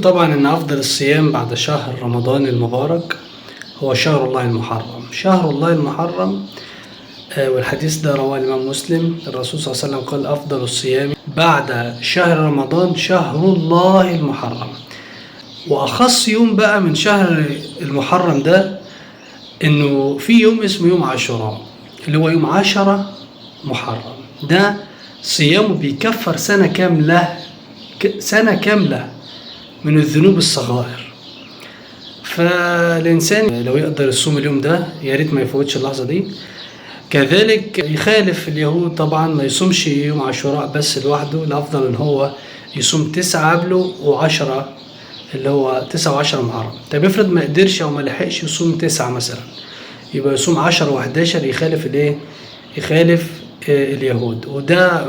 طبعا ان افضل الصيام بعد شهر رمضان المبارك هو شهر الله المحرم. شهر الله المحرم والحديث ده رواه الامام مسلم. الرسول صلى الله عليه وسلم قال افضل الصيام بعد شهر رمضان شهر الله المحرم. واخص يوم بقى من شهر المحرم ده انه في يوم اسمه يوم عاشوراء، اللي هو يوم 10 محرم. ده صيامه بيكفر سنة كاملة من الذنوب الصغائر. فالإنسان لو يقدر يصوم اليوم ده يا ريت ما يفوتش اللحظة دي. كذلك يخالف اليهود طبعا، ما يصومش يوم عاشوراء بس لوحده، الأفضل إن هو يصوم 9 قبله و10، اللي هو 9 و10 محرم. طب افرض ما قدرش أو ما لحقش يصوم 9 مثلا، يبقى يصوم 10 و11. يخالف الإيه؟ يخالف اليهود. وده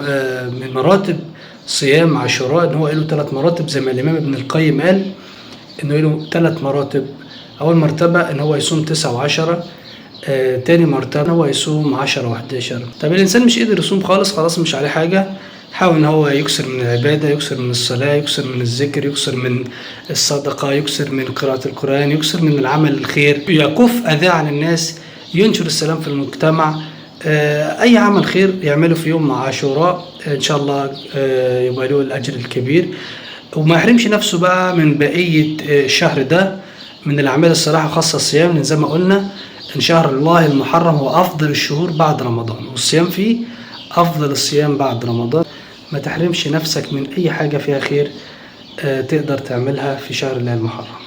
من مراتب صيام عاشوراء، ان هو له 3 مراتب زي ما الامام ابن القيم قال انه له 3 مراتب. اول مرتبه ان هو يصوم 9 و10، تاني مرتبه هو يصوم 10 و11. طب الانسان مش قدر يصوم خلاص مش عليه حاجه، حاول ان هو يكسر من العباده، يكسر من الصلاه، يكسر من الذكر، يكسر من الصدقه، يكسر من قراءه القران، يكسر من العمل الخير، يكف اذى عن الناس، ينشر السلام في المجتمع. اي عمل خير يعمله في يوم عاشوراء ان شاء الله يبقى له الاجر الكبير، وما يحرمش نفسه بقى من بقيه الشهر ده من الاعمال الصالحه، خاصه الصيام، لان زي ما قلنا ان شهر الله المحرم هو افضل الشهور بعد رمضان، والصيام فيه افضل الصيام بعد رمضان. ما تحرمش نفسك من اي حاجه فيها خير تقدر تعملها في شهر الله المحرم.